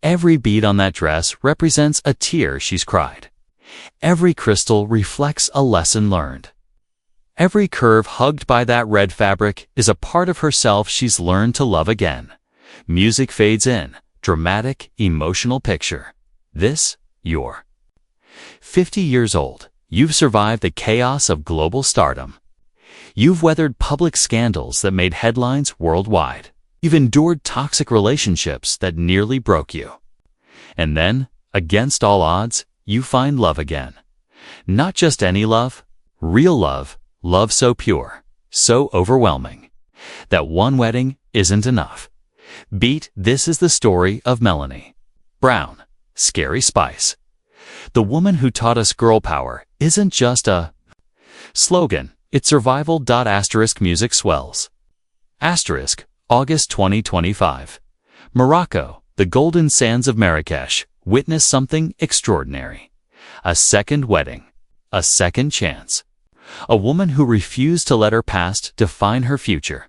Every bead on that dress represents a tear she's cried. Every crystal reflects a lesson learned. Every curve hugged by that red fabric is a part of herself she's learned to love again. Music fades in, dramatic, emotional picture. This, you're 50 years old. You've survived the chaos of global stardom. You've weathered public scandals that made headlines worldwide. You've endured toxic relationships that nearly broke you. And then, against all odds, you find love again. Not just any love, real love, love so pure, so overwhelming, that one wedding isn't enough. This is the story of Melanie Brown, Scary Spice. The woman who taught us girl power isn't just a slogan, it's survival. Music swells. August 2025. Morocco, the golden sands of Marrakech, witnessed something extraordinary. A second wedding. A second chance. A woman who refused to let her past define her future.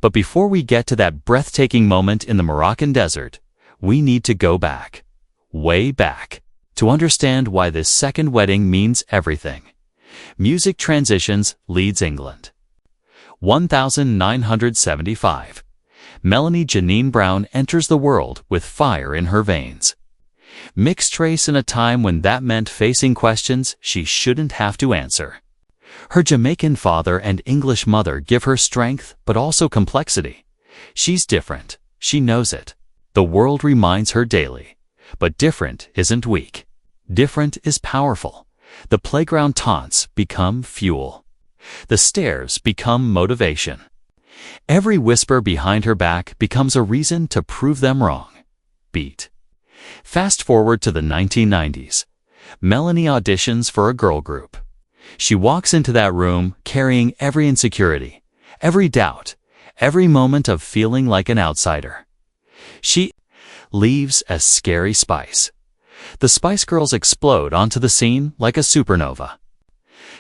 But before we get to that breathtaking moment in the Moroccan desert, we need to go back. Way back. To understand why this second wedding means everything. Music transitions, Leeds, England. 1975. Melanie Brown enters the world with fire in her veins. Mixed race in a time when that meant facing questions she shouldn't have to answer. Her Jamaican father and English mother give her strength but also complexity. She's different. She knows it. The world reminds her daily. But different isn't weak. Different is powerful. The playground taunts become fuel. The stares become motivation. Every whisper behind her back becomes a reason to prove them wrong. Fast forward to the 1990s. Melanie auditions for a girl group. She walks into that room carrying every insecurity, every doubt, every moment of feeling like an outsider. She leaves as Scary Spice. The Spice Girls explode onto the scene like a supernova.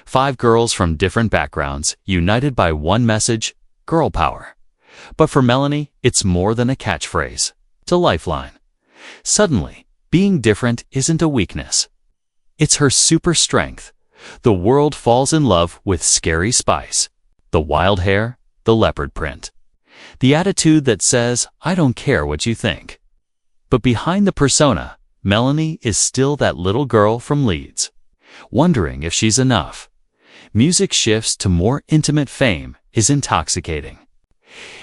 5 girls from different backgrounds, united by one message: girl power. But for Melanie, it's more than a catchphrase. It's a lifeline. Suddenly, being different isn't a weakness. It's her super strength. The world falls in love with Scary Spice. The wild hair, the leopard print. The attitude that says, I don't care what you think. But behind the persona, Melanie is still that little girl from Leeds, wondering if she's enough. Music shifts to more intimate. Fame is intoxicating.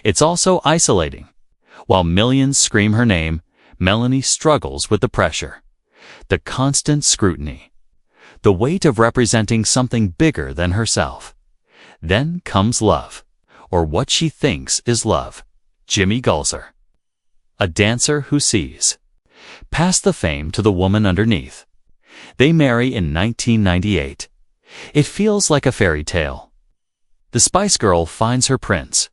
It's also isolating. While millions scream her name, Melanie struggles with the pressure, the constant scrutiny, the weight of representing something bigger than herself. Then comes love, or what she thinks is love. Jimmy Gulzer, a dancer who sees past the fame to the woman underneath. They marry in 1998. It feels like a fairy tale. The Spice Girl finds her prince,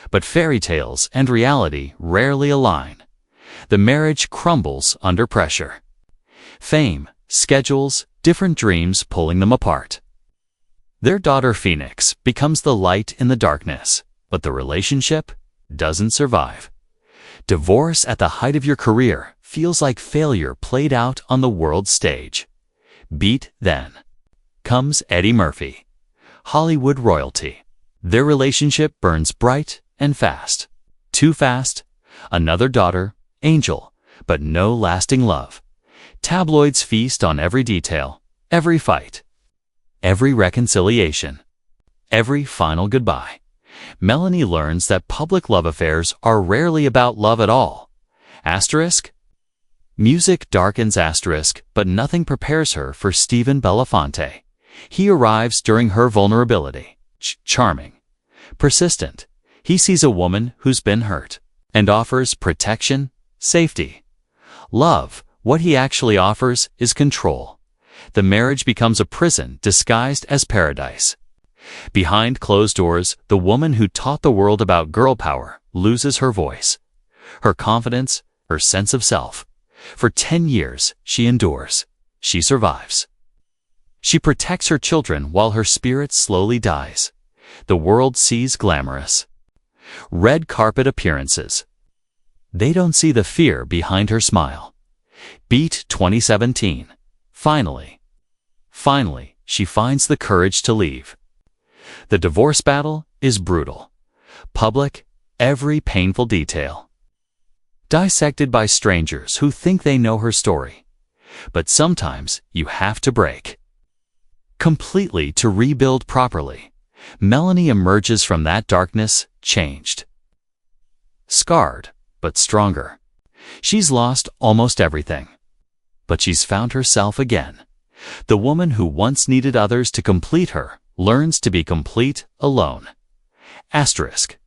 but fairy tales and reality rarely align. The marriage crumbles under pressure. Fame, schedules, different dreams pulling them apart. Their daughter Phoenix becomes the light in the darkness, but the relationship doesn't survive. Divorce at the height of your career feels like failure played out on the world stage. Then comes Eddie Murphy, Hollywood royalty. Their relationship burns bright and fast. Too fast. Another daughter, Angel, but no lasting love. Tabloids feast on every detail, every fight, every reconciliation, every final goodbye. Melanie learns that public love affairs are rarely about love at all. Music darkens but nothing prepares her for Stephen Belafonte. He arrives during her vulnerability. Charming, persistent. He sees a woman who's been hurt and offers protection, safety, love. What he actually offers is control. The marriage becomes a prison disguised as paradise. Behind closed doors, the woman who taught the world about girl power loses her voice, her confidence, her sense of self. For 10 years, she endures. She survives. She protects her children while her spirit slowly dies. The world sees glamorous red carpet appearances. They don't see the fear behind her smile. Beat 2017. Finally, she finds the courage to leave. The divorce battle is brutal. Public, every painful detail. Dissected by strangers who think they know her story. But sometimes you have to break completely to rebuild properly. Melanie emerges from that darkness changed. Scarred, but stronger. She's lost almost everything. But she's found herself again. The woman who once needed others to complete her learns to be complete alone. Asterisk.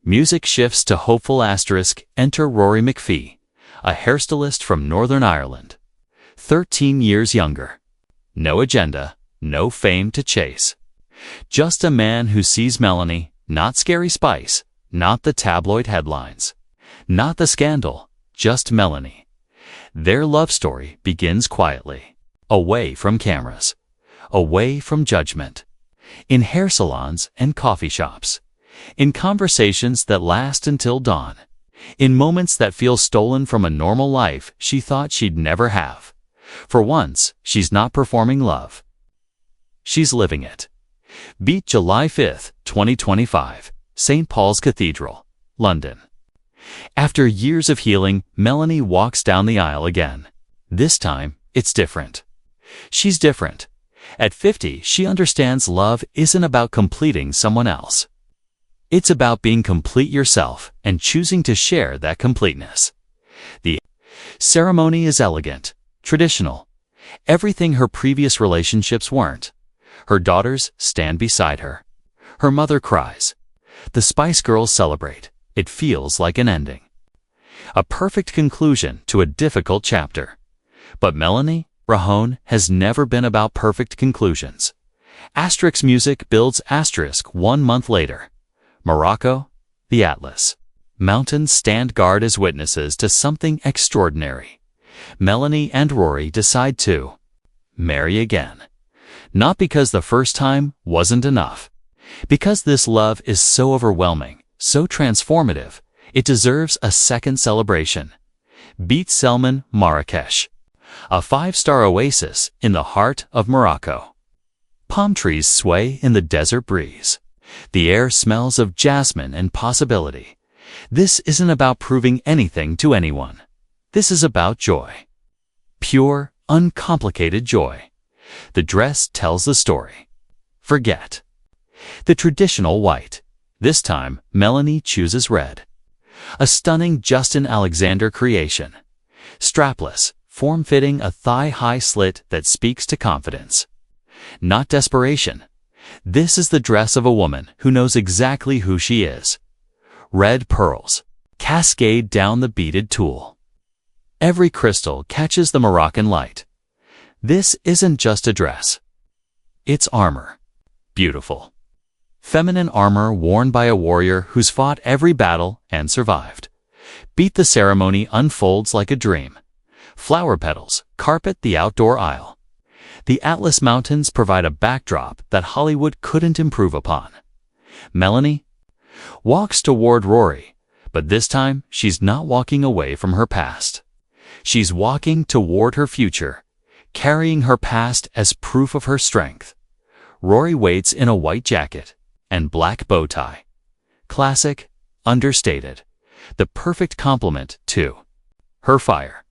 Music shifts to hopeful asterisk. Enter Rory McPhee, a hairstylist from Northern Ireland. 13 years younger. No agenda, no fame to chase. Just a man who sees Melanie, not Scary Spice, not the tabloid headlines, not the scandal, just Melanie. Their love story begins quietly, away from cameras, away from judgment, in hair salons and coffee shops, in conversations that last until dawn, in moments that feel stolen from a normal life she thought she'd never have. For once, she's not performing love. She's living it. Beat July 5, 2025, St. Paul's Cathedral, London. After years of healing, Melanie walks down the aisle again. This time, it's different. She's different. At 50, she understands love isn't about completing someone else. It's about being complete yourself and choosing to share that completeness. The ceremony is elegant, traditional. Everything her previous relationships weren't. Her daughters stand beside her. Her mother cries. The Spice Girls celebrate. It feels like an ending. A perfect conclusion to a difficult chapter. But Melanie Brown has never been about perfect conclusions. Asterisk music builds asterisk 1 month later. Morocco, the Atlas. Mountains stand guard as witnesses to something extraordinary. Melanie and Rory decide to marry again. Not because the first time wasn't enough. Because this love is so overwhelming, so transformative, it deserves a second celebration. Beat Selman Marrakech, a 5-star oasis in the heart of Morocco. Palm trees sway in the desert breeze. The air smells of jasmine and possibility. This isn't about proving anything to anyone. This is about joy. Pure, uncomplicated joy. The dress tells the story. Forget the traditional white. This time, Melanie chooses red. A stunning Justin Alexander creation. Strapless, form-fitting, a thigh-high slit that speaks to confidence. Not desperation. This is the dress of a woman who knows exactly who she is. Red pearls cascade down the beaded tulle. Every crystal catches the Moroccan light. This isn't just a dress. It's armor. Beautiful. Feminine armor worn by a warrior who's fought every battle and survived. Beat the ceremony unfolds like a dream. Flower petals carpet the outdoor aisle. The Atlas Mountains provide a backdrop that Hollywood couldn't improve upon. Melanie walks toward Rory, but this time she's not walking away from her past. She's walking toward her future, carrying her past as proof of her strength. Rory waits in a white jacket and black bow tie. Classic, understated, the perfect complement to her fire.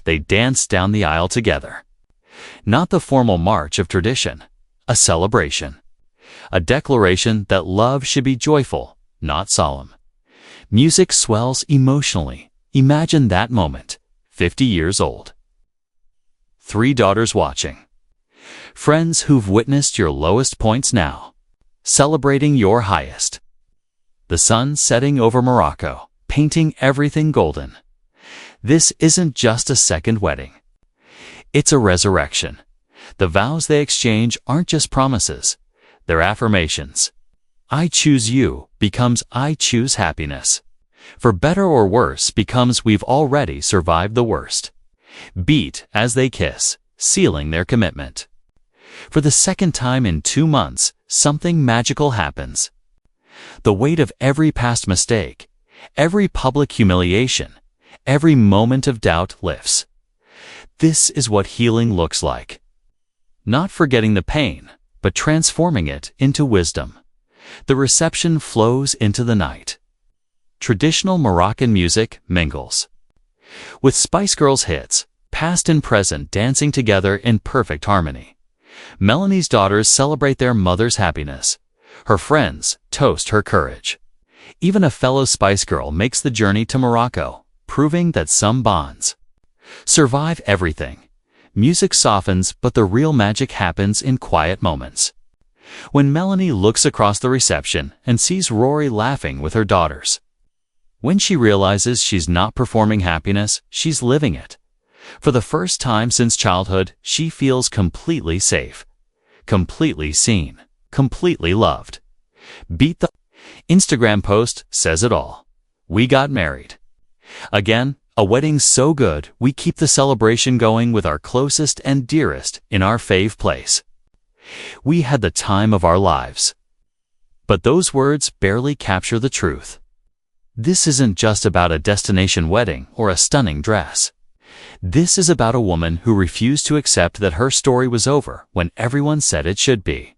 They dance down the aisle together. Not the formal march of tradition, a celebration. A declaration that love should be joyful, not solemn. Music swells emotionally. Imagine that moment, 50 years old. 3 daughters watching. Friends who've witnessed your lowest points now, celebrating your highest. The sun setting over Morocco, painting everything golden. This isn't just a second wedding. It's a resurrection. The vows they exchange aren't just promises, they're affirmations. I choose you becomes I choose happiness. For better or worse becomes we've already survived the worst. Beat as they kiss, sealing their commitment. For the second time in 2 months, something magical happens. The weight of every past mistake, every public humiliation, every moment of doubt lifts. This is what healing looks like. Not forgetting the pain, but transforming it into wisdom. The reception flows into the night. Traditional Moroccan music mingles with Spice Girls hits, past and present dancing together in perfect harmony. Melanie's daughters celebrate their mother's happiness. Her friends toast her courage. Even a fellow Spice Girl makes the journey to Morocco, proving that some bonds survive everything. Music softens, but the real magic happens in quiet moments. When Melanie looks across the reception and sees Rory laughing with her daughters. When she realizes she's not performing happiness, she's living it. For the first time since childhood, she feels completely safe, completely seen, completely loved. Beat the Instagram post says it all. We got married. Again, a wedding so good, we keep the celebration going with our closest and dearest in our fave place. We had the time of our lives. But those words barely capture the truth. This isn't just about a destination wedding or a stunning dress. This is about a woman who refused to accept that her story was over when everyone said it should be.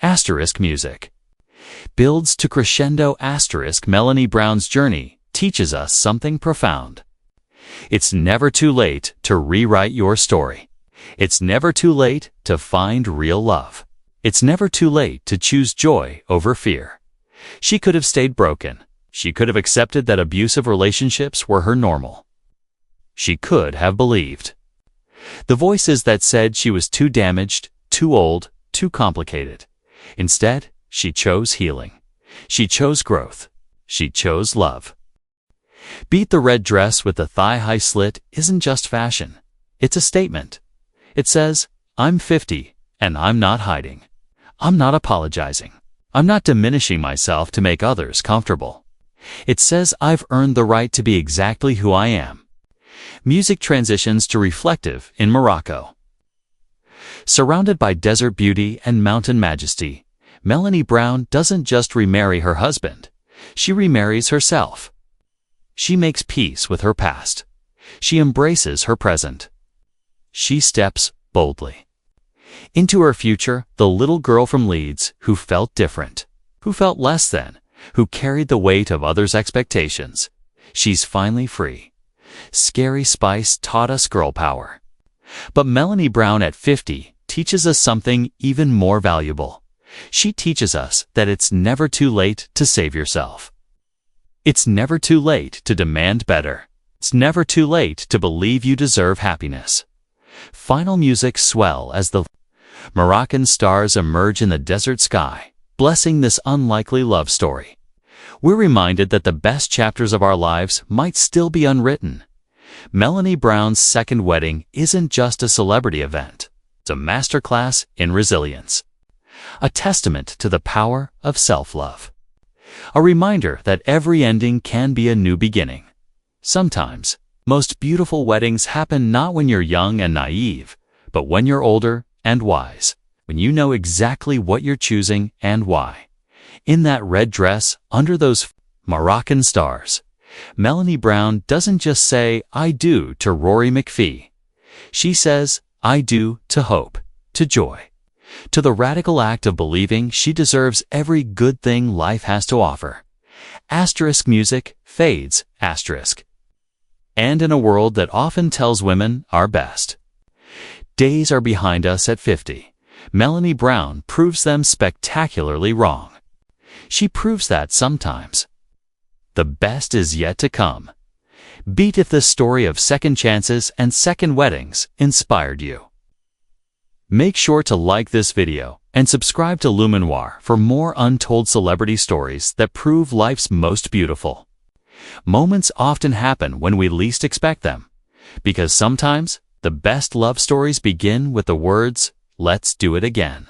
Asterisk music builds to crescendo. Asterisk Melanie Brown's journey teaches us something profound. It's never too late to rewrite your story. It's never too late to find real love. It's never too late to choose joy over fear. She could have stayed broken. She could have accepted that abusive relationships were her normal. She could have believed the voices that said she was too damaged, too old, too complicated. Instead, she chose healing. She chose growth. She chose love. Beat the red dress with the thigh-high slit isn't just fashion. It's a statement. It says, I'm 50, and I'm not hiding. I'm not apologizing. I'm not diminishing myself to make others comfortable. It says I've earned the right to be exactly who I am. Music transitions to reflective in Morocco. Surrounded by desert beauty and mountain majesty, Melanie Brown doesn't just remarry her husband. She remarries herself. She makes peace with her past. She embraces her present. She steps boldly into her future, the little girl from Leeds who felt different, who felt less than, who carried the weight of others' expectations. She's finally free. Scary Spice taught us girl power. But Melanie Brown at 50 teaches us something even more valuable. She teaches us that it's never too late to save yourself. It's never too late to demand better. It's never too late to believe you deserve happiness. Final music swell as the Moroccan stars emerge in the desert sky, blessing this unlikely love story. We're reminded that the best chapters of our lives might still be unwritten. Melanie Brown's second wedding isn't just a celebrity event. It's a masterclass in resilience. A testament to the power of self-love. A reminder that every ending can be a new beginning. Sometimes, most beautiful weddings happen not when you're young and naive, but when you're older and wise, when you know exactly what you're choosing and why. In that red dress, under those Moroccan stars, Melanie Brown doesn't just say, I do to Rory McPhee. She says, I do to hope, to joy, to the radical act of believing she deserves every good thing life has to offer. Asterisk music fades, asterisk. And in a world that often tells women our best days are behind us at 50, Melanie Brown proves them spectacularly wrong. She proves that sometimes the best is yet to come. Beat if this story of second chances and second weddings inspired you. Make sure to like this video and subscribe to Luminoir for more untold celebrity stories that prove life's most beautiful. Moments often happen when we least expect them, because sometimes the best love stories begin with the words, "Let's do it again."